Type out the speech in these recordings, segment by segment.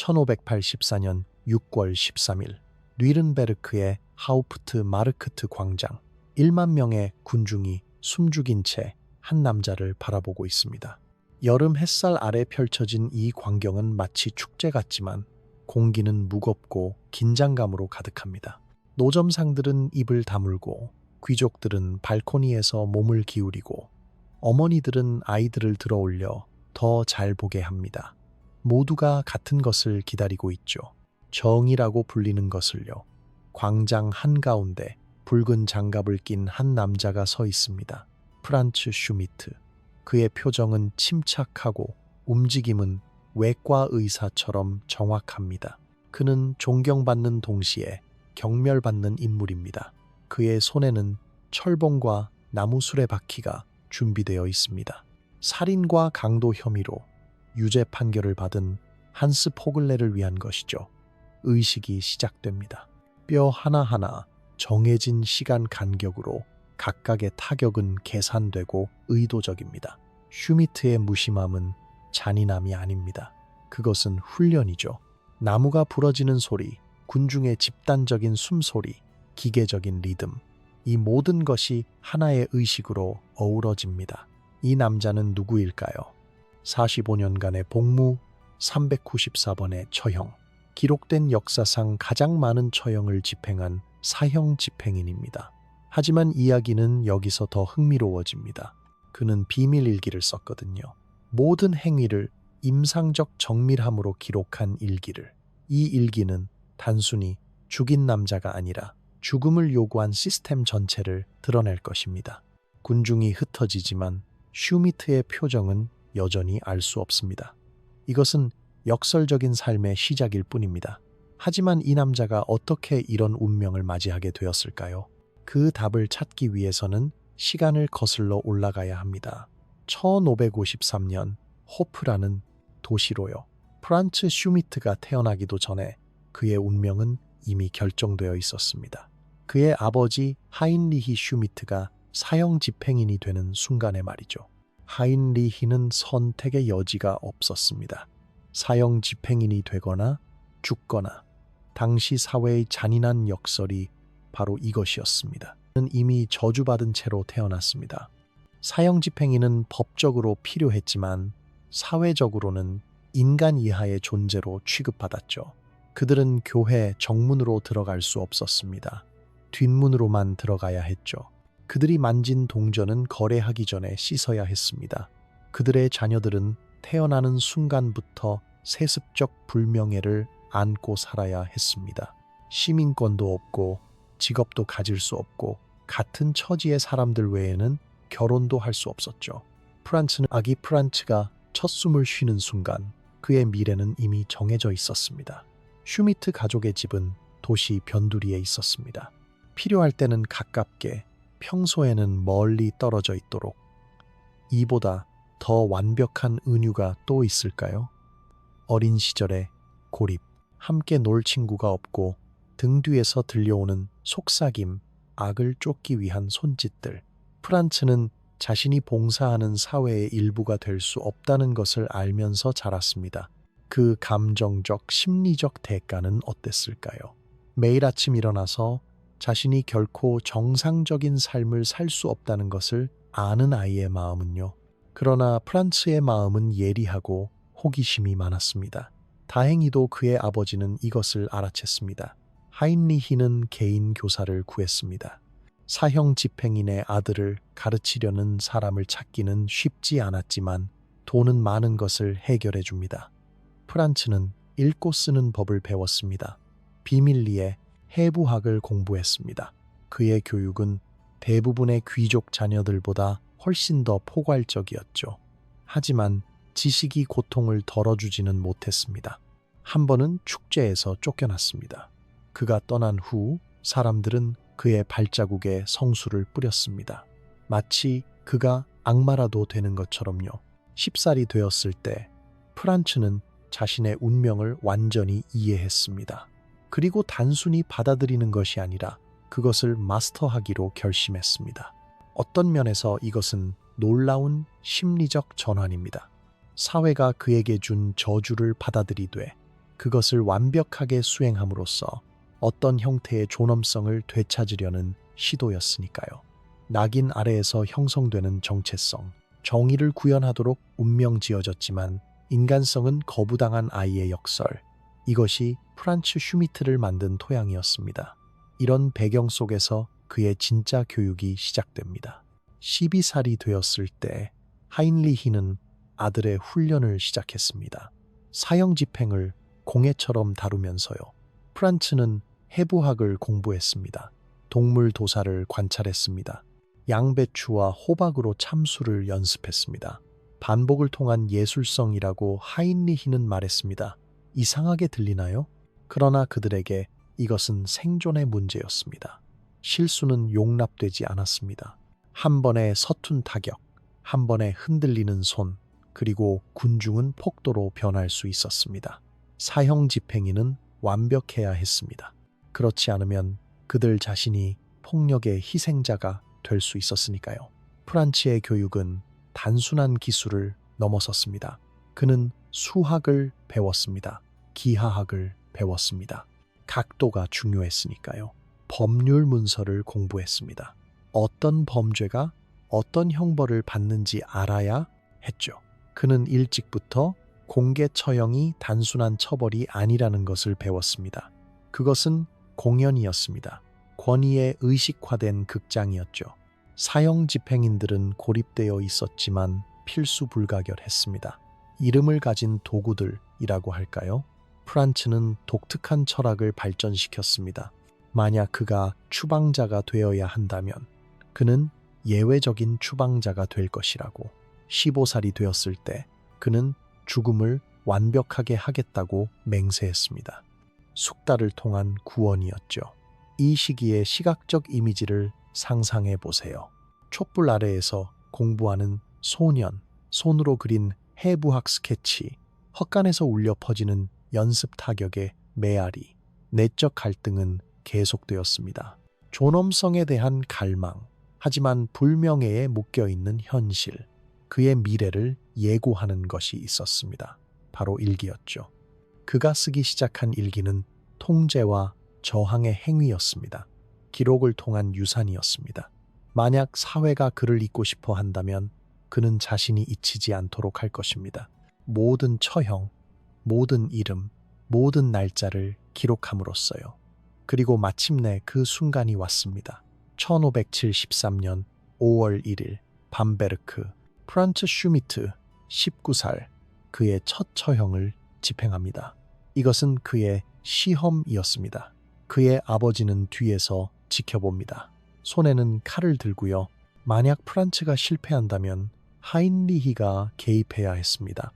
1584년 6월 13일 뉘른베르크의 하우프트 마르크트 광장. 1만 명의 군중이 숨죽인 채 한 남자를 바라보고 있습니다. 여름 햇살 아래 펼쳐진 이 광경은 마치 축제 같지만 공기는 무겁고 긴장감으로 가득합니다. 노점상들은 입을 다물고 귀족들은 발코니에서 몸을 기울이고 어머니들은 아이들을 들어올려 더 잘 보게 합니다. 모두가 같은 것을 기다리고 있죠. 정의라고 불리는 것을요. 광장 한가운데 붉은 장갑을 낀 한 남자가 서 있습니다. 프란츠 슈미트. 그의 표정은 침착하고 움직임은 외과 의사처럼 정확합니다. 그는 존경받는 동시에 경멸받는 인물입니다. 그의 손에는 철봉과 나무 수레바퀴가 준비되어 있습니다. 살인과 강도 혐의로 유죄 판결을 받은 한스 포글레를 위한 것이죠. 의식이 시작됩니다. 뼈 하나하나 정해진 시간 간격으로 각각의 타격은 계산되고 의도적입니다. 슈미트의 무심함은 잔인함이 아닙니다. 그것은 훈련이죠. 나무가 부러지는 소리, 군중의 집단적인 숨소리, 기계적인 리듬, 이 모든 것이 하나의 의식으로 어우러집니다. 이 남자는 누구일까요? 45년간의 복무, 394번의 처형, 기록된 역사상 가장 많은 처형을 집행한 사형 집행인입니다. 하지만 이야기는 여기서 더 흥미로워집니다. 그는 비밀 일기를 썼거든요. 모든 행위를 임상적 정밀함으로 기록한 일기를. 이 일기는 단순히 죽인 남자가 아니라 죽음을 요구한 시스템 전체를 드러낼 것입니다. 군중이 흩어지지만 슈미트의 표정은 여전히 알 수 없습니다. 이것은 역설적인 삶의 시작일 뿐입니다. 하지만 이 남자가 어떻게 이런 운명을 맞이하게 되었을까요? 그 답을 찾기 위해서는 시간을 거슬러 올라가야 합니다. 1553년 호프라는 도시로요. 프란츠 슈미트가 태어나기도 전에 그의 운명은 이미 결정되어 있었습니다. 그의 아버지 하인리히 슈미트가 사형 집행인이 되는 순간에 말이죠. 하인리히는 선택의 여지가 없었습니다. 사형 집행인이 되거나 죽거나. 당시 사회의 잔인한 역설이 바로 이것이었습니다. 그는 이미 저주받은 채로 태어났습니다. 사형 집행인은 법적으로 필요했지만 사회적으로는 인간 이하의 존재로 취급받았죠. 그들은 교회 정문으로 들어갈 수 없었습니다. 뒷문으로만 들어가야 했죠. 그들이 만진 동전은 거래하기 전에 씻어야 했습니다. 그들의 자녀들은 태어나는 순간부터 세습적 불명예를 안고 살아야 했습니다. 시민권도 없고 직업도 가질 수 없고 같은 처지의 사람들 외에는 결혼도 할 수 없었죠. 아기 프란츠가 첫 숨을 쉬는 순간 그의 미래는 이미 정해져 있었습니다. 슈미트 가족의 집은 도시 변두리에 있었습니다. 필요할 때는 가깝게, 평소에는 멀리 떨어져 있도록. 이보다 더 완벽한 은유가 또 있을까요? 어린 시절의 고립, 함께 놀 친구가 없고 등 뒤에서 들려오는 속삭임, 악을 쫓기 위한 손짓들. 프란츠는 자신이 봉사하는 사회의 일부가 될 수 없다는 것을 알면서 자랐습니다. 그 감정적, 심리적 대가는 어땠을까요? 매일 아침 일어나서 자신이 결코 정상적인 삶을 살 수 없다는 것을 아는 아이의 마음은요. 그러나 프란츠의 마음은 예리하고 호기심이 많았습니다. 다행히도 그의 아버지는 이것을 알아챘습니다. 하인리히는 개인 교사를 구했습니다. 사형 집행인의 아들을 가르치려는 사람을 찾기는 쉽지 않았지만 돈은 많은 것을 해결해 줍니다. 프란츠는 읽고 쓰는 법을 배웠습니다. 비밀리에 해부학을 공부했습니다. 그의 교육은 대부분의 귀족 자녀들보다 훨씬 더 포괄적이었죠. 하지만 지식이 고통을 덜어주지는 못했습니다. 한 번은 축제에서 쫓겨났습니다. 그가 떠난 후 사람들은 그의 발자국에 성수를 뿌렸습니다. 마치 그가 악마라도 되는 것처럼요. 10살이 되었을 때 프란츠는 자신의 운명을 완전히 이해했습니다. 그리고 단순히 받아들이는 것이 아니라 그것을 마스터하기로 결심했습니다. 어떤 면에서 이것은 놀라운 심리적 전환입니다. 사회가 그에게 준 저주를 받아들이되 그것을 완벽하게 수행함으로써 어떤 형태의 존엄성을 되찾으려는 시도였으니까요. 낙인 아래에서 형성되는 정체성, 정의를 구현하도록 운명 지어졌지만 인간성은 거부당한 아이의 역설, 이것이 프란츠 슈미트를 만든 토양이었습니다. 이런 배경 속에서 그의 진짜 교육이 시작됩니다. 12살이 되었을 때 하인리히는 아들의 훈련을 시작했습니다. 사형 집행을 공예처럼 다루면서요. 프란츠는 해부학을 공부했습니다. 동물 도사를 관찰했습니다. 양배추와 호박으로 참수를 연습했습니다. 반복을 통한 예술성이라고 하인리히는 말했습니다. 이상하게 들리나요? 그러나 그들에게 이것은 생존의 문제였습니다. 실수는 용납되지 않았습니다. 한 번의 서툰 타격, 한 번의 흔들리는 손, 그리고 군중은 폭도로 변할 수 있었습니다. 사형 집행인은 완벽해야 했습니다. 그렇지 않으면 그들 자신이 폭력의 희생자가 될 수 있었으니까요. 프란츠의 교육은 단순한 기술을 넘어섰습니다. 그는 수학을 배웠습니다. 기하학을 배웠습니다. 각도가 중요했으니까요. 법률 문서를 공부했습니다. 어떤 범죄가 어떤 형벌을 받는지 알아야 했죠. 그는 일찍부터 공개 처형이 단순한 처벌이 아니라는 것을 배웠습니다. 그것은 공연이었습니다. 권위에 의식화된 극장이었죠. 사형 집행인들은 고립되어 있었지만 필수불가결했습니다. 이름을 가진 도구들이라고 할까요? 프란츠는 독특한 철학을 발전시켰습니다. 만약 그가 추방자가 되어야 한다면 그는 예외적인 추방자가 될 것이라고. 15살이 되었을 때 그는 죽음을 완벽하게 하겠다고 맹세했습니다. 숙달을 통한 구원이었죠. 이 시기의 시각적 이미지를 상상해 보세요. 촛불 아래에서 공부하는 소년, 손으로 그린 해부학 스케치, 헛간에서 울려 퍼지는 연습 타격의 메아리, 내적 갈등은 계속되었습니다. 존엄성에 대한 갈망, 하지만 불명예에 묶여있는 현실, 그의 미래를 예고하는 것이 있었습니다. 바로 일기였죠. 그가 쓰기 시작한 일기는 통제와 저항의 행위였습니다. 기록을 통한 유산이었습니다. 만약 사회가 그를 잊고 싶어 한다면 그는 자신이 잊히지 않도록 할 것입니다. 모든 처형, 모든 이름, 모든 날짜를 기록함으로써요. 그리고 마침내 그 순간이 왔습니다. 1573년 5월 1일 밤베르크, 프란츠 슈미트 19살, 그의 첫 처형을 집행합니다. 이것은 그의 시험이었습니다. 그의 아버지는 뒤에서 지켜봅니다. 손에는 칼을 들고요. 만약 프란츠가 실패한다면 하인리히가 개입해야 했습니다.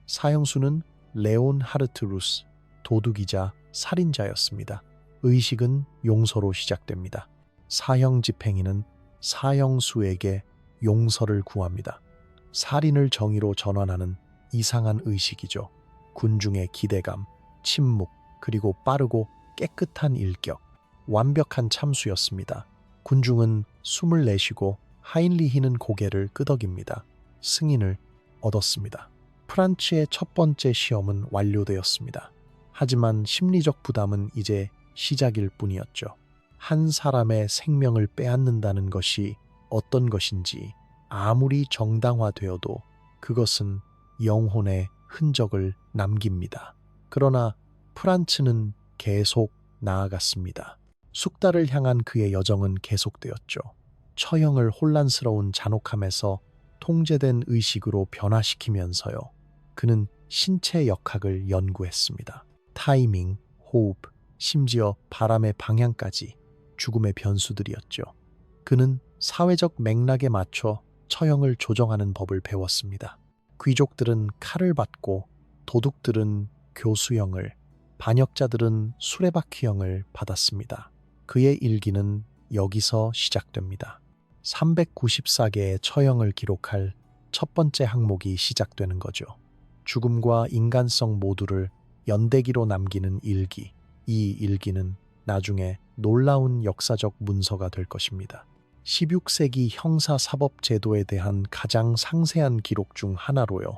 사형수는 레온 하르트루스, 도둑이자 살인자였습니다. 의식은 용서로 시작됩니다. 사형 집행인은 사형수에게 용서를 구합니다. 살인을 정의로 전환하는 이상한 의식이죠. 군중의 기대감, 침묵, 그리고 빠르고 깨끗한 일격, 완벽한 참수였습니다. 군중은 숨을 내쉬고 하인리히는 고개를 끄덕입니다. 승인을 얻었습니다. 프란츠의 첫 번째 시험은 완료되었습니다. 하지만 심리적 부담은 이제 시작일 뿐이었죠. 한 사람의 생명을 빼앗는다는 것이 어떤 것인지 아무리 정당화되어도 그것은 영혼의 흔적을 남깁니다. 그러나 프란츠는 계속 나아갔습니다. 숙달을 향한 그의 여정은 계속되었죠. 처형을 혼란스러운 잔혹함에서 통제된 의식으로 변화시키면서요. 그는 신체 역학을 연구했습니다. 타이밍, 호흡, 심지어 바람의 방향까지 죽음의 변수들이었죠. 그는 사회적 맥락에 맞춰 처형을 조정하는 법을 배웠습니다. 귀족들은 칼을 받고 도둑들은 교수형을, 반역자들은 수레바퀴형을 받았습니다. 그의 일기는 여기서 시작됩니다. 394개의 처형을 기록할 첫 번째 항목이 시작되는 거죠. 죽음과 인간성 모두를 연대기로 남기는 일기. 이 일기는 나중에 놀라운 역사적 문서가 될 것입니다. 16세기 형사사법제도에 대한 가장 상세한 기록 중 하나로요.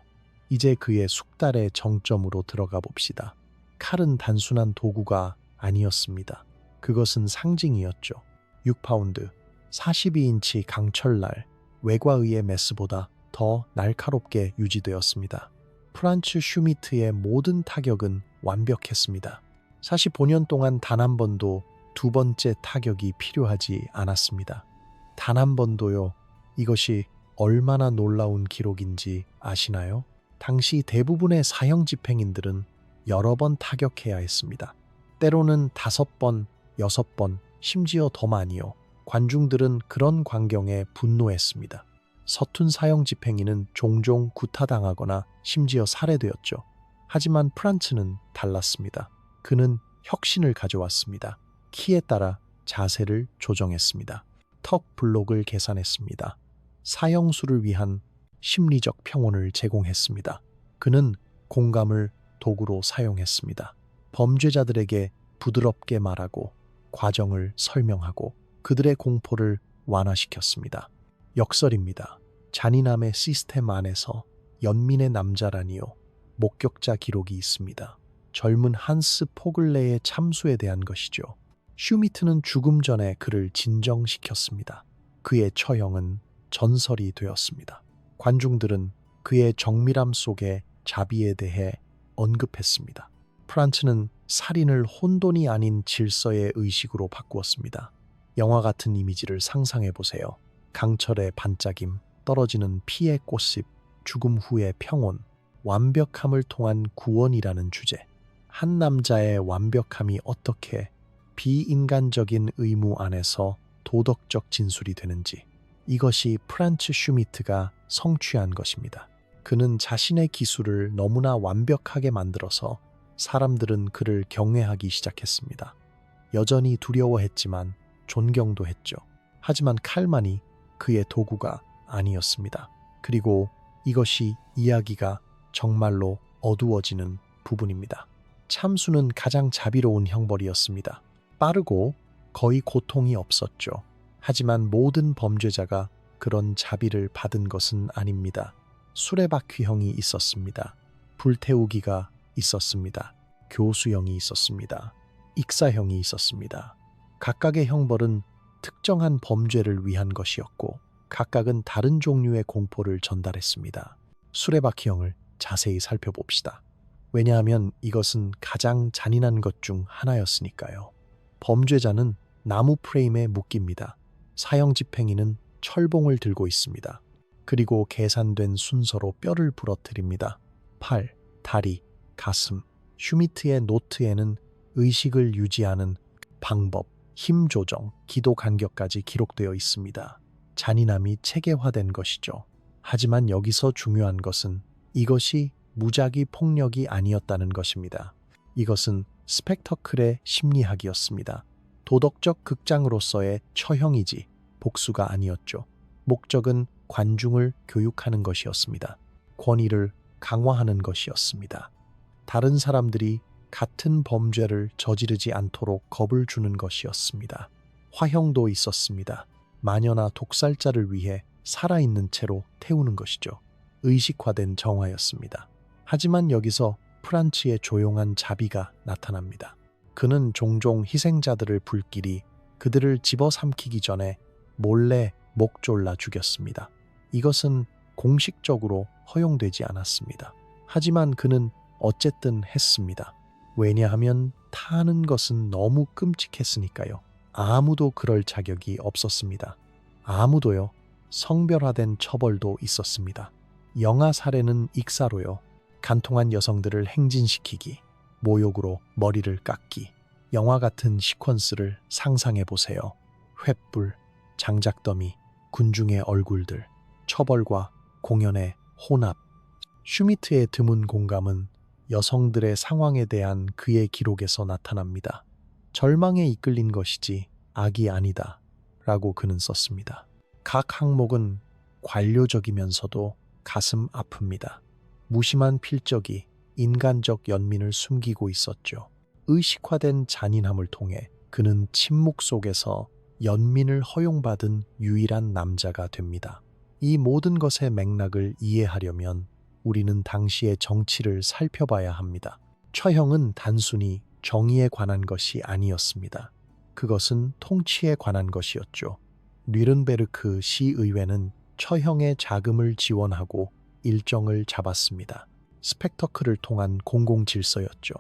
이제 그의 숙달의 정점으로 들어가 봅시다. 칼은 단순한 도구가 아니었습니다. 그것은 상징이었죠. 6파운드, 42인치 강철날, 외과의의 메스보다 더 날카롭게 유지되었습니다. 프란츠 슈미트의 모든 타격은 완벽했습니다. 45년 동안 단 한 번도 두 번째 타격이 필요하지 않았습니다. 단 한 번도요. 이것이 얼마나 놀라운 기록인지 아시나요? 당시 대부분의 사형 집행인들은 여러 번 타격해야 했습니다. 때로는 5번, 6번, 심지어 더 많이요. 관중들은 그런 광경에 분노했습니다. 서툰 사형 집행인은 종종 구타당하거나 심지어 살해되었죠. 하지만 프란츠는 달랐습니다. 그는 혁신을 가져왔습니다. 키에 따라 자세를 조정했습니다. 턱 블록을 계산했습니다. 사형수를 위한 심리적 평온을 제공했습니다. 그는 공감을 도구로 사용했습니다. 범죄자들에게 부드럽게 말하고 과정을 설명하고 그들의 공포를 완화시켰습니다. 역설입니다. 잔인함의 시스템 안에서 연민의 남자라니요. 목격자 기록이 있습니다. 젊은 한스 포글레의 참수에 대한 것이죠. 슈미트는 죽음 전에 그를 진정시켰습니다. 그의 처형은 전설이 되었습니다. 관중들은 그의 정밀함 속에 자비에 대해 언급했습니다. 프란츠는 살인을 혼돈이 아닌 질서의 의식으로 바꾸었습니다. 영화 같은 이미지를 상상해 보세요. 강철의 반짝임, 떨어지는 피의 꽃잎, 죽음 후의 평온, 완벽함을 통한 구원이라는 주제. 한 남자의 완벽함이 어떻게 비인간적인 의무 안에서 도덕적 진술이 되는지. 이것이 프란츠 슈미트가 성취한 것입니다. 그는 자신의 기술을 너무나 완벽하게 만들어서 사람들은 그를 경외하기 시작했습니다. 여전히 두려워했지만 존경도 했죠. 하지만 칼만이 그의 도구가 아니었습니다. 그리고 이것이 이야기가 정말로 어두워지는 부분입니다. 참수는 가장 자비로운 형벌이었습니다. 빠르고 거의 고통이 없었죠. 하지만 모든 범죄자가 그런 자비를 받은 것은 아닙니다. 수레바퀴형이 있었습니다. 불태우기가 있었습니다. 교수형이 있었습니다. 익사형이 있었습니다. 각각의 형벌은 특정한 범죄를 위한 것이었고 각각은 다른 종류의 공포를 전달했습니다. 수레바퀴형을 자세히 살펴봅시다. 왜냐하면 이것은 가장 잔인한 것 중 하나였으니까요. 범죄자는 나무 프레임에 묶입니다. 사형 집행인은 철봉을 들고 있습니다. 그리고 계산된 순서로 뼈를 부러뜨립니다. 팔, 다리, 가슴. 슈미트의 노트에는 의식을 유지하는 방법, 힘 조정, 기도 간격까지 기록되어 있습니다. 잔인함이 체계화된 것이죠. 하지만 여기서 중요한 것은 이것이 무작위 폭력이 아니었다는 것입니다. 이것은 스펙터클의 심리학이었습니다. 도덕적 극장으로서의 처형이지 복수가 아니었죠. 목적은 관중을 교육하는 것이었습니다. 권위를 강화하는 것이었습니다. 다른 사람들이 같은 범죄를 저지르지 않도록 겁을 주는 것이었습니다. 화형도 있었습니다. 마녀나 독살자를 위해 살아있는 채로 태우는 것이죠. 의식화된 정화였습니다. 하지만 여기서 프란츠의 조용한 자비가 나타납니다. 그는 종종 희생자들을 불길이 그들을 집어삼키기 전에 몰래 목 졸라 죽였습니다. 이것은 공식적으로 허용되지 않았습니다. 하지만 그는 어쨌든 했습니다. 왜냐하면 타는 것은 너무 끔찍했으니까요. 아무도 그럴 자격이 없었습니다. 아무도요. 성별화된 처벌도 있었습니다. 영아 살해는 익사로요. 간통한 여성들을 행진시키기, 모욕으로 머리를 깎기. 영화 같은 시퀀스를 상상해 보세요. 횃불, 장작더미, 군중의 얼굴들, 처벌과 공연의 혼합. 슈미트의 드문 공감은 여성들의 상황에 대한 그의 기록에서 나타납니다. 절망에 이끌린 것이지 악이 아니다 라고 그는 썼습니다. 각 항목은 관료적이면서도 가슴 아픕니다. 무심한 필적이 인간적 연민을 숨기고 있었죠. 의식화된 잔인함을 통해 그는 침묵 속에서 연민을 허용받은 유일한 남자가 됩니다. 이 모든 것의 맥락을 이해하려면 우리는 당시의 정치를 살펴봐야 합니다. 처형은 단순히 정의에 관한 것이 아니었습니다. 그것은 통치에 관한 것이었죠. 뉘른베르크 시의회는 처형의 자금을 지원하고 일정을 잡았습니다. 스펙터클을 통한 공공질서였죠.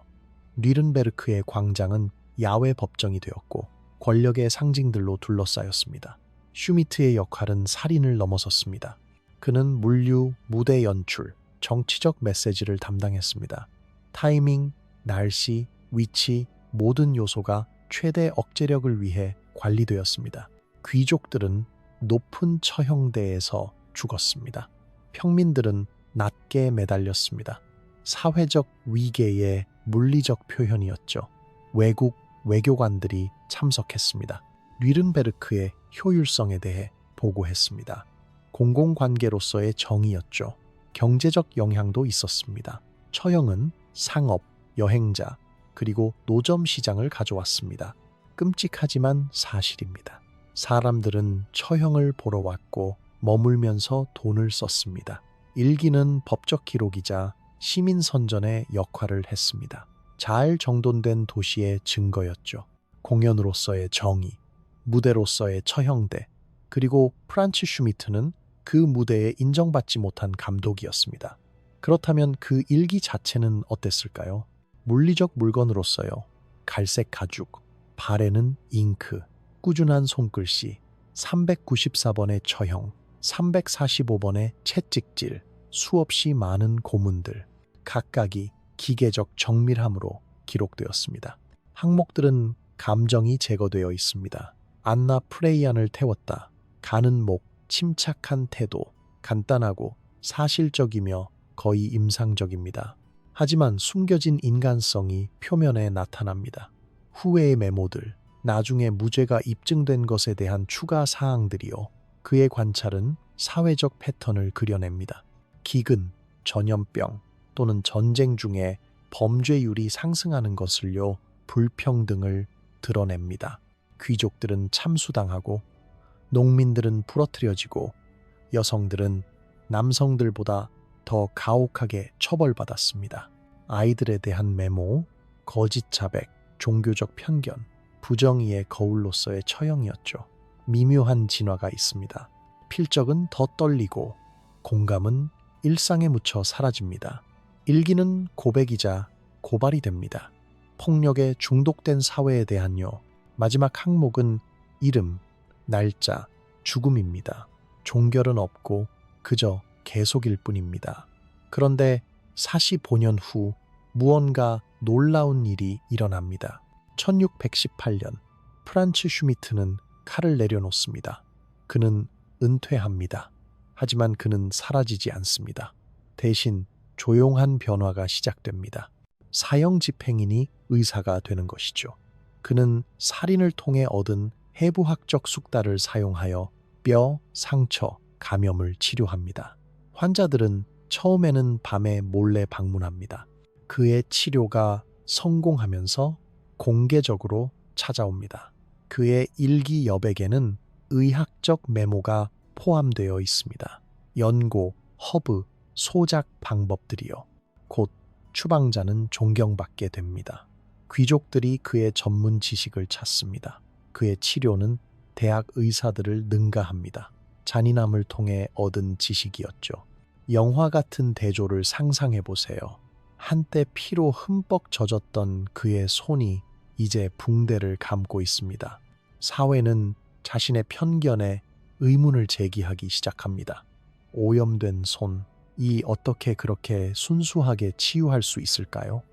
뉘른베르크의 광장은 야외 법정이 되었고 권력의 상징들로 둘러싸였습니다. 슈미트의 역할은 살인을 넘어섰습니다. 그는 물류, 무대 연출, 정치적 메시지를 담당했습니다. 타이밍, 날씨, 위치, 모든 요소가 최대 억제력을 위해 관리되었습니다. 귀족들은 높은 처형대에서 죽었습니다. 평민들은 낮게 매달렸습니다. 사회적 위계의 물리적 표현이었죠. 외국 외교관들이 참석했습니다. 뉘른베르크의 효율성에 대해 보고했습니다. 공공관계로서의 정의였죠. 경제적 영향도 있었습니다. 처형은 상업, 여행자, 그리고 노점 시장을 가져왔습니다. 끔찍하지만 사실입니다. 사람들은 처형을 보러 왔고 머물면서 돈을 썼습니다. 일기는 법적 기록이자 시민 선전의 역할을 했습니다. 잘 정돈된 도시의 증거였죠. 공연으로서의 정의, 무대로서의 처형대, 그리고 프란츠 슈미트는 그 무대에 인정받지 못한 감독이었습니다. 그렇다면 그 일기 자체는 어땠을까요? 물리적 물건으로서요. 갈색 가죽, 발에는 잉크, 꾸준한 손글씨, 394번의 처형, 345번의 채찍질, 수없이 많은 고문들, 각각이 기계적 정밀함으로 기록되었습니다. 항목들은 감정이 제거되어 있습니다. 안나 프레이안을 태웠다. 가는 목, 침착한 태도, 간단하고 사실적이며 거의 임상적입니다. 하지만 숨겨진 인간성이 표면에 나타납니다. 후회의 메모들, 나중에 무죄가 입증된 것에 대한 추가 사항들이요. 그의 관찰은 사회적 패턴을 그려냅니다. 기근, 전염병 또는 전쟁 중에 범죄율이 상승하는 것을요. 불평등을 드러냅니다. 귀족들은 참수당하고 농민들은 부러뜨려지고 여성들은 남성들보다 더 가혹하게 처벌받았습니다. 아이들에 대한 메모, 거짓 자백, 종교적 편견, 부정의의 거울로서의 처형이었죠. 미묘한 진화가 있습니다. 필적은 더 떨리고 공감은 일상에 묻혀 사라집니다. 일기는 고백이자 고발이 됩니다. 폭력에 중독된 사회에 대한요. 마지막 항목은 이름, 날짜, 죽음입니다. 종결은 없고 그저 계속일 뿐입니다. 그런데 45년 후 무언가 놀라운 일이 일어납니다. 1618년 프란츠 슈미트는 칼을 내려놓습니다. 그는 은퇴합니다. 하지만 그는 사라지지 않습니다. 대신 조용한 변화가 시작됩니다. 사형 집행인이 의사가 되는 것이죠. 그는 살인을 통해 얻은 해부학적 숙달을 사용하여 뼈, 상처, 감염을 치료합니다. 환자들은 처음에는 밤에 몰래 방문합니다. 그의 치료가 성공하면서 공개적으로 찾아옵니다. 그의 일기 여백에는 의학적 메모가 포함되어 있습니다. 연고, 허브, 소작 방법들이요. 곧 추방자는 존경받게 됩니다. 귀족들이 그의 전문 지식을 찾습니다. 그의 치료는 대학 의사들을 능가합니다. 잔인함을 통해 얻은 지식이었죠. 영화 같은 대조를 상상해 보세요. 한때 피로 흠뻑 젖었던 그의 손이 이제 붕대를 감고 있습니다. 사회는 자신의 편견에 의문을 제기하기 시작합니다. 오염된 손, 이 어떻게 그렇게 순수하게 치유할 수 있을까요?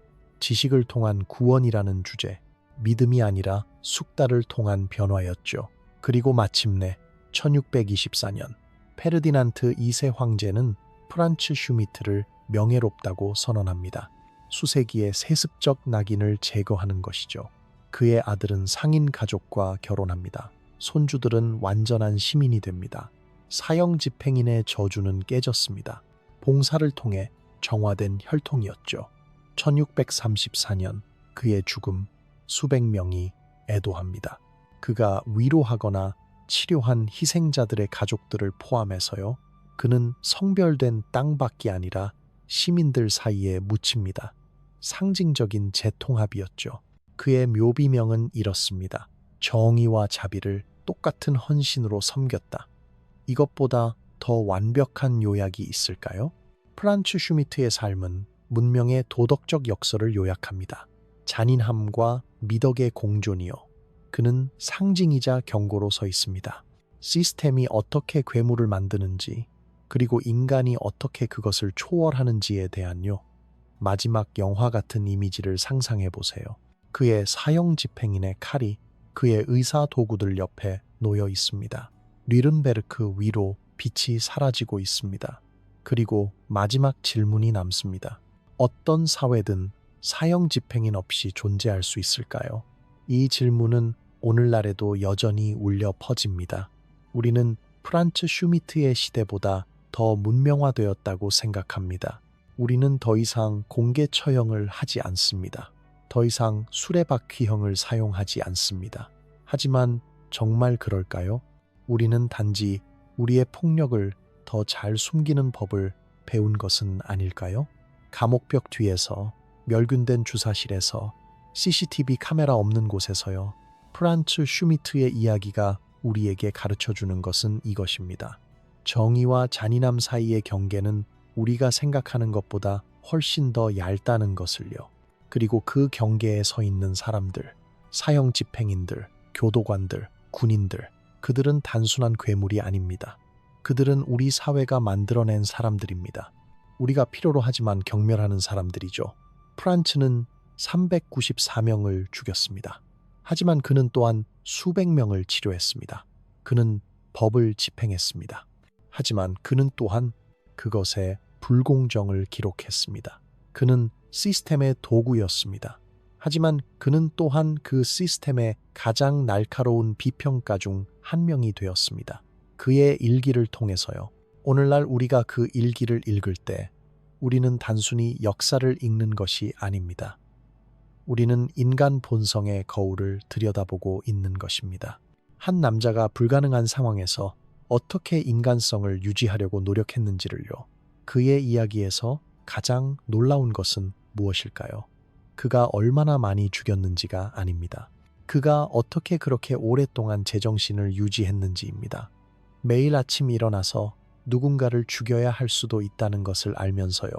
지식을 통한 구원이라는 주제, 믿음이 아니라 숙달을 통한 변화였죠. 그리고 마침내 1624년 페르디난트 2세 황제는 프란츠 슈미트를 명예롭다고 선언합니다. 수세기의 세습적 낙인을 제거하는 것이죠. 그의 아들은 상인 가족과 결혼합니다. 손주들은 완전한 시민이 됩니다. 사형 집행인의 저주는 깨졌습니다. 봉사를 통해 정화된 혈통이었죠. 1634년 그의 죽음, 수백 명이 애도합니다. 그가 위로하거나 치료한 희생자들의 가족들을 포함해서요. 그는 성별된 땅밖이 아니라 시민들 사이에 묻힙니다. 상징적인 재통합이었죠. 그의 묘비명은 이렇습니다. 정의와 자비를 똑같은 헌신으로 섬겼다. 이것보다 더 완벽한 요약이 있을까요? 프란츠 슈미트의 삶은 문명의 도덕적 역설을 요약합니다. 잔인함과 미덕의 공존이요. 그는 상징이자 경고로 서 있습니다. 시스템이 어떻게 괴물을 만드는지, 그리고 인간이 어떻게 그것을 초월하는지에 대한요. 마지막 영화 같은 이미지를 상상해 보세요. 그의 사형 집행인의 칼이 그의 의사 도구들 옆에 놓여 있습니다. 뉘른베르크 위로 빛이 사라지고 있습니다. 그리고 마지막 질문이 남습니다. 어떤 사회든 사형 집행인 없이 존재할 수 있을까요? 이 질문은 오늘날에도 여전히 울려 퍼집니다. 우리는 프란츠 슈미트의 시대보다 더 문명화되었다고 생각합니다. 우리는 더 이상 공개 처형을 하지 않습니다. 더 이상 수레바퀴형을 사용하지 않습니다. 하지만 정말 그럴까요? 우리는 단지 우리의 폭력을 더 잘 숨기는 법을 배운 것은 아닐까요? 감옥벽 뒤에서, 멸균된 주사실에서, CCTV 카메라 없는 곳에서요. 프란츠 슈미트의 이야기가 우리에게 가르쳐주는 것은 이것입니다. 정의와 잔인함 사이의 경계는 우리가 생각하는 것보다 훨씬 더 얇다는 것을요. 그리고 그 경계에 서 있는 사람들, 사형 집행인들, 교도관들, 군인들, 그들은 단순한 괴물이 아닙니다. 그들은 우리 사회가 만들어낸 사람들입니다. 우리가 필요로 하지만 경멸하는 사람들이죠. 프란츠는 394명을 죽였습니다. 하지만 그는 또한 수백 명을 치료했습니다. 그는 법을 집행했습니다. 하지만 그는 또한 그것에 불공정을 기록했습니다. 그는 시스템의 도구였습니다. 하지만 그는 또한 그 시스템의 가장 날카로운 비평가 중 한 명이 되었습니다. 그의 일기를 통해서요. 오늘날 우리가 그 일기를 읽을 때 우리는 단순히 역사를 읽는 것이 아닙니다. 우리는 인간 본성의 거울을 들여다보고 있는 것입니다. 한 남자가 불가능한 상황에서 어떻게 인간성을 유지하려고 노력했는지를요. 그의 이야기에서 가장 놀라운 것은 무엇일까요? 그가 얼마나 많이 죽였는지가 아닙니다. 그가 어떻게 그렇게 오랫동안 제정신을 유지했는지입니다. 매일 아침 일어나서 누군가를 죽여야 할 수도 있다는 것을 알면서요.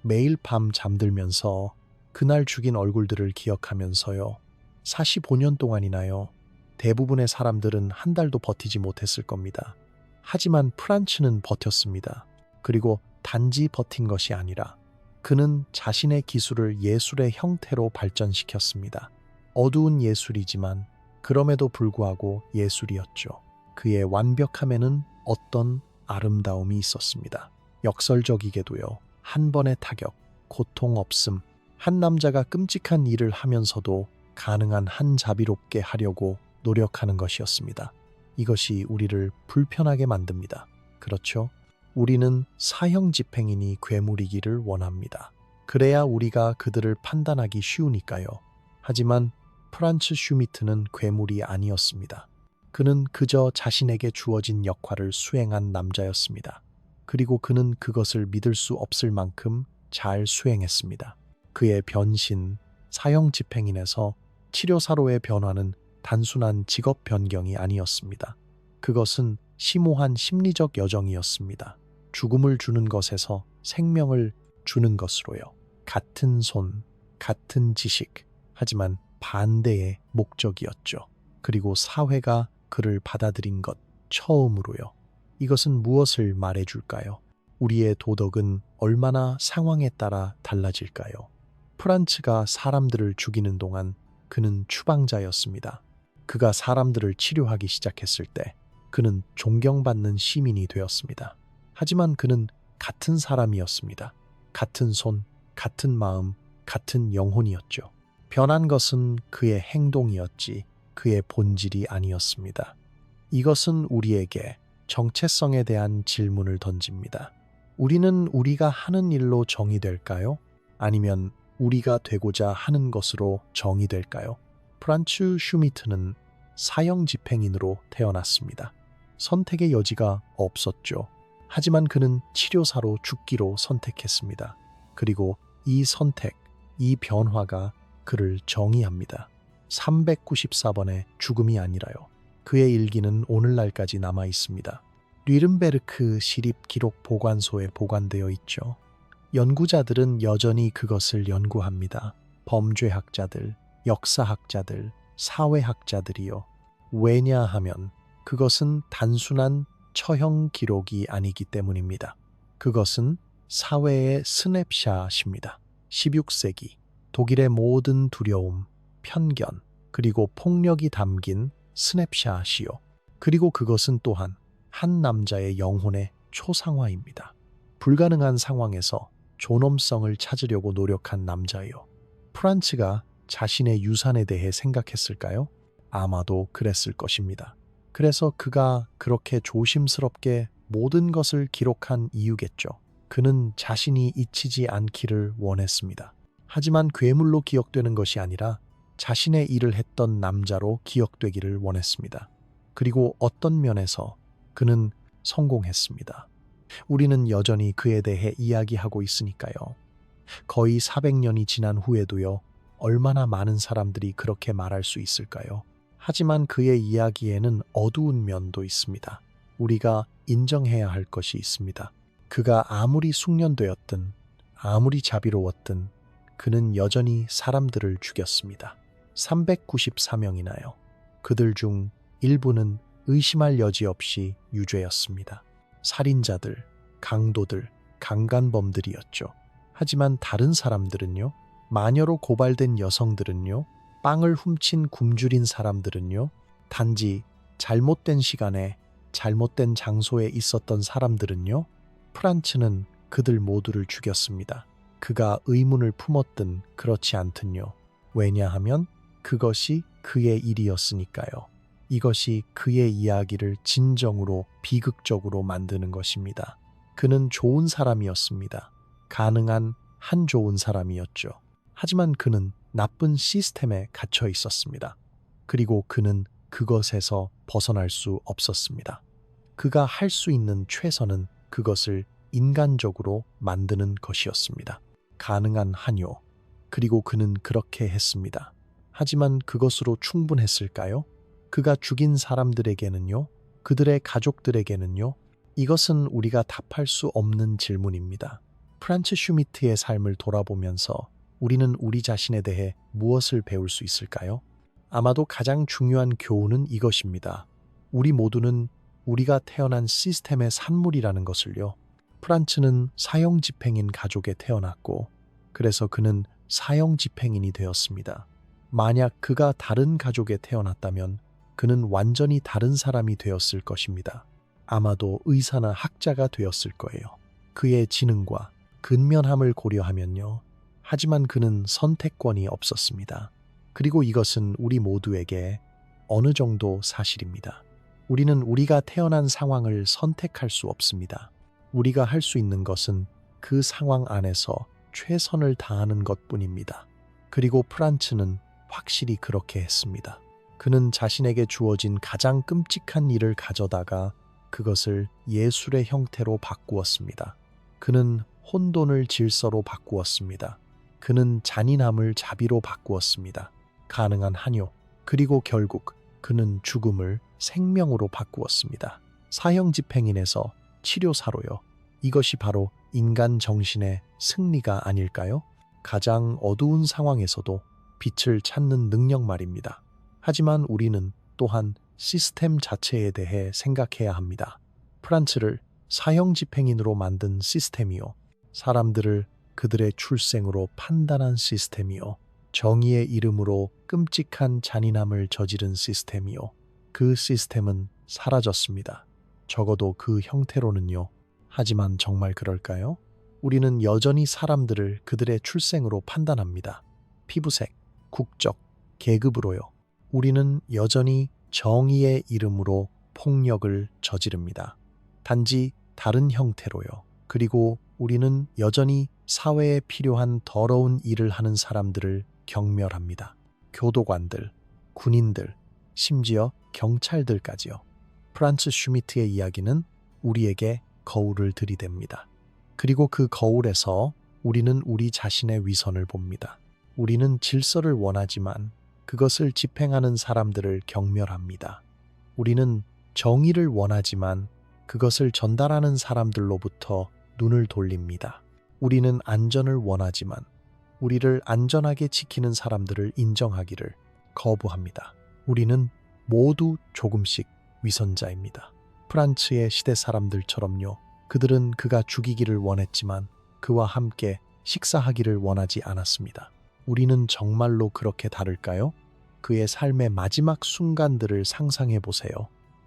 매일 밤 잠들면서 그날 죽인 얼굴들을 기억하면서요. 45년 동안이나요. 대부분의 사람들은 한 달도 버티지 못했을 겁니다. 하지만 프란츠는 버텼습니다. 그리고 단지 버틴 것이 아니라 그는 자신의 기술을 예술의 형태로 발전시켰습니다. 어두운 예술이지만 그럼에도 불구하고 예술이었죠. 그의 완벽함에는 어떤 아름다움이 있었습니다. 역설적이게도요. 한 번의 타격, 고통 없음, 한 남자가 끔찍한 일을 하면서도 가능한 한 자비롭게 하려고 노력하는 것이었습니다. 이것이 우리를 불편하게 만듭니다. 그렇죠? 우리는 사형 집행인이 괴물이기를 원합니다. 그래야 우리가 그들을 판단하기 쉬우니까요. 하지만 프란츠 슈미트는 괴물이 아니었습니다. 그는 그저 자신에게 주어진 역할을 수행한 남자였습니다. 그리고 그는 그것을 믿을 수 없을 만큼 잘 수행했습니다. 그의 변신, 사형 집행인에서 치료사로의 변화는 단순한 직업 변경이 아니었습니다. 그것은 심오한 심리적 여정이었습니다. 죽음을 주는 것에서 생명을 주는 것으로요. 같은 손, 같은 지식, 하지만 반대의 목적이었죠. 그리고 사회가 그를 받아들인 것 처음으로요. 이것은 무엇을 말해줄까요? 우리의 도덕은 얼마나 상황에 따라 달라질까요? 프란츠가 사람들을 죽이는 동안 그는 추방자였습니다. 그가 사람들을 치료하기 시작했을 때 그는 존경받는 시민이 되었습니다. 하지만 그는 같은 사람이었습니다. 같은 손, 같은 마음, 같은 영혼이었죠. 변한 것은 그의 행동이었지 그의 본질이 아니었습니다. 이것은 우리에게 정체성에 대한 질문을 던집니다. 우리는 우리가 하는 일로 정의될까요? 아니면 우리가 되고자 하는 것으로 정의될까요? 프란츠 슈미트는 사형 집행인으로 태어났습니다. 선택의 여지가 없었죠. 하지만 그는 치료사로 죽기로 선택했습니다. 그리고 이 선택, 이 변화가 그를 정의합니다. 394번의 죽음이 아니라요. 그의 일기는 오늘날까지 남아 있습니다. 뉘른베르크 시립기록보관소에 보관되어 있죠. 연구자들은 여전히 그것을 연구합니다. 범죄학자들, 역사학자들, 사회학자들이요. 왜냐하면 그것은 단순한 처형 기록이 아니기 때문입니다. 그것은 사회의 스냅샷입니다. 16세기 독일의 모든 두려움, 편견, 그리고 폭력이 담긴 스냅샷이요. 그리고 그것은 또한 한 남자의 영혼의 초상화입니다. 불가능한 상황에서 존엄성을 찾으려고 노력한 남자요. 프란츠가 자신의 유산에 대해 생각했을까요? 아마도 그랬을 것입니다. 그래서 그가 그렇게 조심스럽게 모든 것을 기록한 이유겠죠. 그는 자신이 잊히지 않기를 원했습니다. 하지만 괴물로 기억되는 것이 아니라 자신의 일을 했던 남자로 기억되기를 원했습니다. 그리고 어떤 면에서 그는 성공했습니다. 우리는 여전히 그에 대해 이야기하고 있으니까요. 거의 400년이 지난 후에도요. 얼마나 많은 사람들이 그렇게 말할 수 있을까요? 하지만 그의 이야기에는 어두운 면도 있습니다. 우리가 인정해야 할 것이 있습니다. 그가 아무리 숙련되었든 아무리 자비로웠든 그는 여전히 사람들을 죽였습니다. 394명이나요. 그들 중 일부는 의심할 여지 없이 유죄였습니다. 살인자들, 강도들, 강간범들이었죠. 하지만 다른 사람들은요, 마녀로 고발된 여성들은요, 빵을 훔친 굶주린 사람들은요, 단지 잘못된 시간에 잘못된 장소에 있었던 사람들은요, 프란츠는 그들 모두를 죽였습니다. 그가 의문을 품었든 그렇지 않든요. 왜냐하면 그것이 그의 일이었으니까요. 이것이 그의 이야기를 진정으로 비극적으로 만드는 것입니다. 그는 좋은 사람이었습니다. 가능한 한 좋은 사람이었죠. 하지만 그는 나쁜 시스템에 갇혀 있었습니다. 그리고 그는 그것에서 벗어날 수 없었습니다. 그가 할 수 있는 최선은 그것을 인간적으로 만드는 것이었습니다. 가능한 한요. 그리고 그는 그렇게 했습니다. 하지만 그것으로 충분했을까요? 그가 죽인 사람들에게는요, 그들의 가족들에게는요, 이것은 우리가 답할 수 없는 질문입니다. 프란츠 슈미트의 삶을 돌아보면서 우리는 우리 자신에 대해 무엇을 배울 수 있을까요? 아마도 가장 중요한 교훈은 이것입니다. 우리 모두는 우리가 태어난 시스템의 산물이라는 것을요. 프란츠는 사형집행인 가족에 태어났고, 그래서 그는 사형집행인이 되었습니다. 만약 그가 다른 가족에 태어났다면 그는 완전히 다른 사람이 되었을 것입니다. 아마도 의사나 학자가 되었을 거예요. 그의 지능과 근면함을 고려하면요. 하지만 그는 선택권이 없었습니다. 그리고 이것은 우리 모두에게 어느 정도 사실입니다. 우리는 우리가 태어난 상황을 선택할 수 없습니다. 우리가 할 수 있는 것은 그 상황 안에서 최선을 다하는 것뿐입니다. 그리고 프란츠는 확실히 그렇게 했습니다. 그는 자신에게 주어진 가장 끔찍한 일을 가져다가 그것을 예술의 형태로 바꾸었습니다. 그는 혼돈을 질서로 바꾸었습니다. 그는 잔인함을 자비로 바꾸었습니다. 가능한 한요. 그리고 결국 그는 죽음을 생명으로 바꾸었습니다. 사형집행인에서 치료사로요. 이것이 바로 인간 정신의 승리가 아닐까요? 가장 어두운 상황에서도 빛을 찾는 능력 말입니다. 하지만 우리는 또한 시스템 자체에 대해 생각해야 합니다. 프란츠를 사형집행인으로 만든 시스템이요. 사람들을 그들의 출생으로 판단한 시스템이요. 정의의 이름으로 끔찍한 잔인함을 저지른 시스템이요. 그 시스템은 사라졌습니다. 적어도 그 형태로는요. 하지만 정말 그럴까요? 우리는 여전히 사람들을 그들의 출생으로 판단합니다. 피부색, 국적, 계급으로요. 우리는 여전히 정의의 이름으로 폭력을 저지릅니다. 단지 다른 형태로요. 그리고 우리는 여전히 사회에 필요한 더러운 일을 하는 사람들을 경멸합니다. 교도관들, 군인들, 심지어 경찰들까지요. 프란츠 슈미트의 이야기는 우리에게 거울을 들이댑니다. 그리고 그 거울에서 우리는 우리 자신의 위선을 봅니다. 우리는 질서를 원하지만 그것을 집행하는 사람들을 경멸합니다. 우리는 정의를 원하지만 그것을 전달하는 사람들로부터 눈을 돌립니다. 우리는 안전을 원하지만 우리를 안전하게 지키는 사람들을 인정하기를 거부합니다. 우리는 모두 조금씩 위선자입니다. 프란츠의 시대 사람들처럼요. 그들은 그가 죽이기를 원했지만 그와 함께 식사하기를 원하지 않았습니다. 우리는 정말로 그렇게 다를까요? 그의 삶의 마지막 순간들을 상상해 보세요.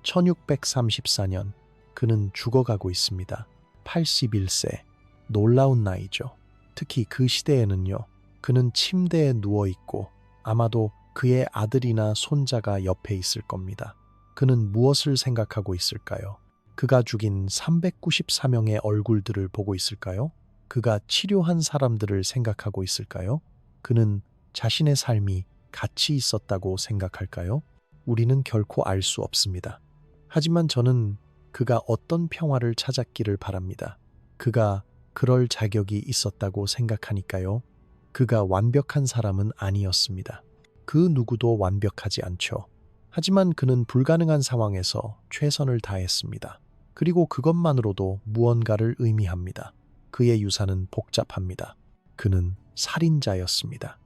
1634년 그는 죽어가고 있습니다. 81세. 놀라운 나이죠. 특히 그 시대에는요. 그는 침대에 누워있고 아마도 그의 아들이나 손자가 옆에 있을 겁니다. 그는 무엇을 생각하고 있을까요? 그가 죽인 394명의 얼굴들을 보고 있을까요? 그가 치료한 사람들을 생각하고 있을까요? 그는 자신의 삶이 가치 있었다고 생각할까요? 우리는 결코 알 수 없습니다. 하지만 저는 그가 어떤 평화를 찾았기를 바랍니다. 그가 그럴 자격이 있었다고 생각하니까요. 그가 완벽한 사람은 아니었습니다. 그 누구도 완벽하지 않죠. 하지만 그는 불가능한 상황에서 최선을 다했습니다. 그리고 그것만으로도 무언가를 의미합니다. 그의 유산은 복잡합니다. 그는 살인자였습니다.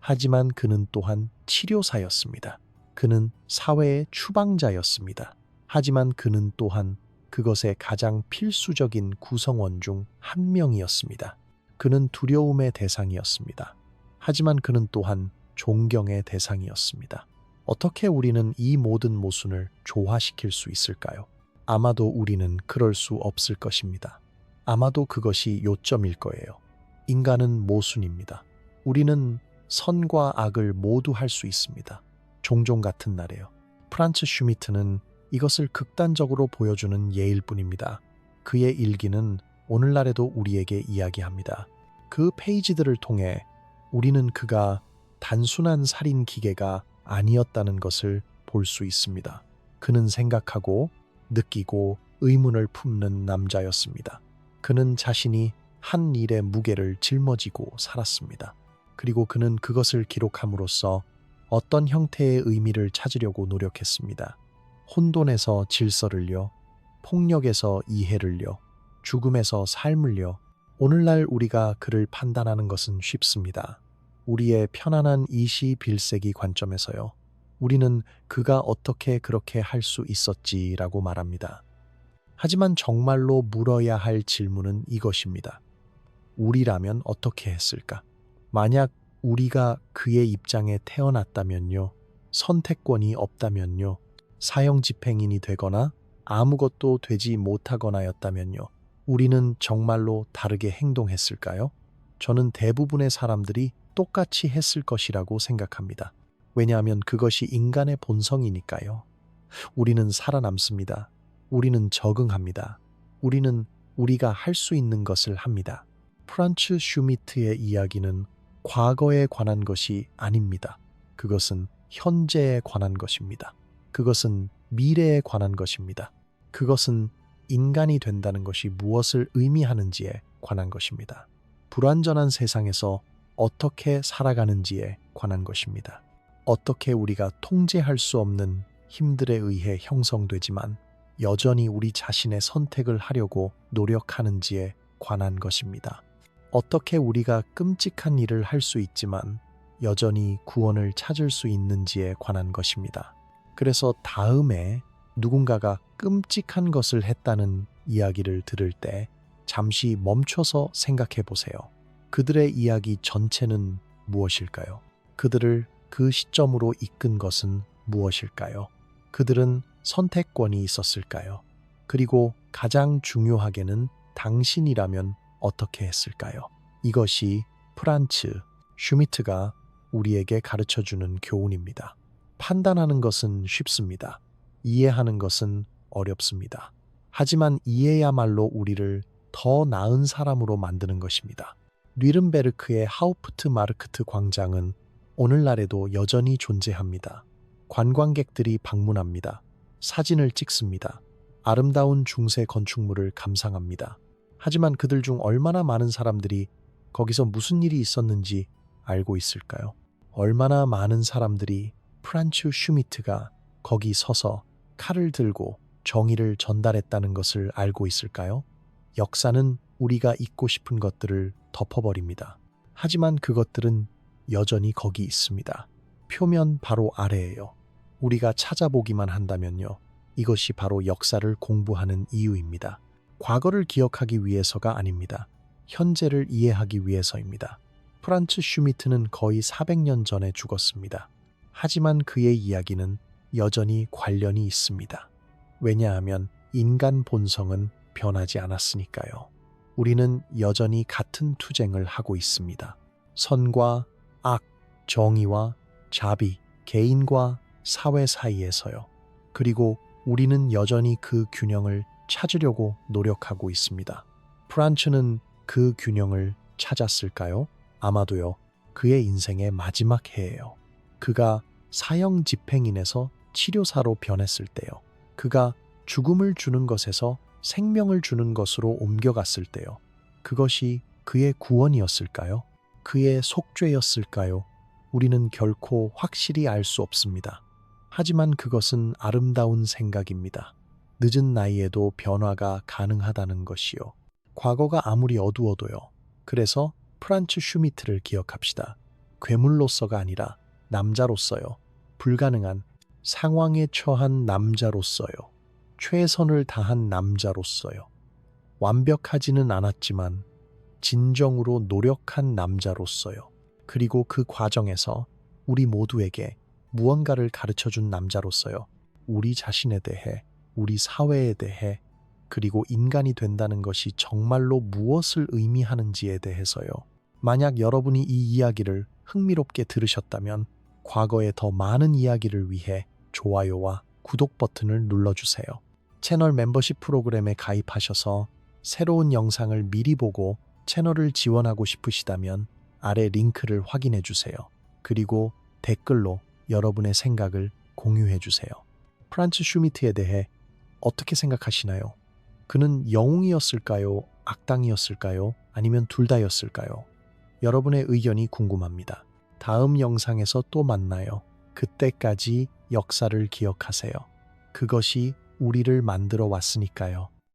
하지만 그는 또한 치료사였습니다. 그는 사회의 추방자였습니다. 하지만 그는 또한 그것의 가장 필수적인 구성원 중 한 명이었습니다. 그는 두려움의 대상이었습니다. 하지만 그는 또한 존경의 대상이었습니다. 어떻게 우리는 이 모든 모순을 조화시킬 수 있을까요? 아마도 우리는 그럴 수 없을 것입니다. 아마도 그것이 요점일 거예요. 인간은 모순입니다. 우리는 선과 악을 모두 할 수 있습니다. 종종 같은 날에요. 프란츠 슈미트는 이것을 극단적으로 보여주는 예일 뿐입니다. 그의 일기는 오늘날에도 우리에게 이야기합니다. 그 페이지들을 통해 우리는 그가 단순한 살인 기계가 아니었다는 것을 볼 수 있습니다. 그는 생각하고 느끼고 의문을 품는 남자였습니다. 그는 자신이 한 일의 무게를 짊어지고 살았습니다. 그리고 그는 그것을 기록함으로써 어떤 형태의 의미를 찾으려고 노력했습니다. 혼돈에서 질서를요, 폭력에서 이해를요, 죽음에서 삶을요. 오늘날 우리가 그를 판단하는 것은 쉽습니다. 우리의 편안한 21세기 관점에서요. 우리는 그가 어떻게 그렇게 할 수 있었지라고 말합니다. 하지만 정말로 물어야 할 질문은 이것입니다. 우리라면 어떻게 했을까? 만약 우리가 그의 입장에 태어났다면요. 선택권이 없다면요. 사형 집행인이 되거나 아무것도 되지 못하거나였다면요. 우리는 정말로 다르게 행동했을까요? 저는 대부분의 사람들이 똑같이 했을 것이라고 생각합니다. 왜냐하면 그것이 인간의 본성이니까요. 우리는 살아남습니다. 우리는 적응합니다. 우리는 우리가 할 수 있는 것을 합니다. 프란츠 슈미트의 이야기는 과거에 관한 것이 아닙니다. 그것은 현재에 관한 것입니다. 그것은 미래에 관한 것입니다. 그것은 인간이 된다는 것이 무엇을 의미하는지에 관한 것입니다. 불완전한 세상에서 어떻게 살아가는지에 관한 것입니다. 어떻게 우리가 통제할 수 없는 힘들에 의해 형성되지만 여전히 우리 자신의 선택을 하려고 노력하는지에 관한 것입니다. 어떻게 우리가 끔찍한 일을 할 수 있지만 여전히 구원을 찾을 수 있는지에 관한 것입니다. 그래서 다음에 누군가가 끔찍한 것을 했다는 이야기를 들을 때 잠시 멈춰서 생각해 보세요. 그들의 이야기 전체는 무엇일까요? 그들을 그 시점으로 이끈 것은 무엇일까요? 그들은 선택권이 있었을까요? 그리고 가장 중요하게는 당신이라면 어떻게 했을까요? 이것이 프란츠 슈미트가 우리에게 가르쳐주는 교훈입니다. 판단하는 것은 쉽습니다. 이해하는 것은 어렵습니다. 하지만 이해야말로 우리를 더 나은 사람으로 만드는 것입니다. 뉘른베르크의 하우프트마르크트 광장은 오늘날에도 여전히 존재합니다. 관광객들이 방문합니다. 사진을 찍습니다. 아름다운 중세 건축물을 감상합니다. 하지만 그들 중 얼마나 많은 사람들이 거기서 무슨 일이 있었는지 알고 있을까요? 얼마나 많은 사람들이 프란츠 슈미트가 거기 서서 칼을 들고 정의를 전달했다는 것을 알고 있을까요? 역사는 우리가 잊고 싶은 것들을 덮어버립니다. 하지만 그것들은 여전히 거기 있습니다. 표면 바로 아래에요. 우리가 찾아보기만 한다면요. 이것이 바로 역사를 공부하는 이유입니다. 과거를 기억하기 위해서가 아닙니다. 현재를 이해하기 위해서입니다. 프란츠 슈미트는 거의 400년 전에 죽었습니다. 하지만 그의 이야기는 여전히 관련이 있습니다. 왜냐하면 인간 본성은 변하지 않았으니까요. 우리는 여전히 같은 투쟁을 하고 있습니다. 선과 악, 정의와 자비, 개인과 사회 사이에서요. 그리고 우리는 여전히 그 균형을 찾으려고 노력하고 있습니다. 프란츠는 그 균형을 찾았을까요? 아마도요. 그의 인생의 마지막 해예요. 그가 사형 집행인에서 치료사로 변했을 때요. 그가 죽음을 주는 것에서 생명을 주는 것으로 옮겨갔을 때요. 그것이 그의 구원이었을까요? 그의 속죄였을까요? 우리는 결코 확실히 알 수 없습니다. 하지만 그것은 아름다운 생각입니다. 늦은 나이에도 변화가 가능하다는 것이요. 과거가 아무리 어두워도요. 그래서 프란츠 슈미트를 기억합시다. 괴물로서가 아니라 남자로서요. 불가능한 상황에 처한 남자로서요. 최선을 다한 남자로서요. 완벽하지는 않았지만 진정으로 노력한 남자로서요. 그리고 그 과정에서 우리 모두에게 무언가를 가르쳐준 남자로서요. 우리 자신에 대해, 우리 사회에 대해, 그리고 인간이 된다는 것이 정말로 무엇을 의미하는지에 대해서요. 만약 여러분이 이 이야기를 흥미롭게 들으셨다면 과거의 더 많은 이야기를 위해 좋아요와 구독 버튼을 눌러주세요. 채널 멤버십 프로그램에 가입하셔서 새로운 영상을 미리 보고 채널을 지원하고 싶으시다면 아래 링크를 확인해 주세요. 그리고 댓글로 여러분의 생각을 공유해 주세요. 프란츠 슈미트에 대해 어떻게 생각하시나요? 그는 영웅이었을까요? 악당이었을까요? 아니면 둘 다였을까요? 여러분의 의견이 궁금합니다. 다음 영상에서 또 만나요. 그때까지 역사를 기억하세요. 그것이 우리를 만들어 왔으니까요.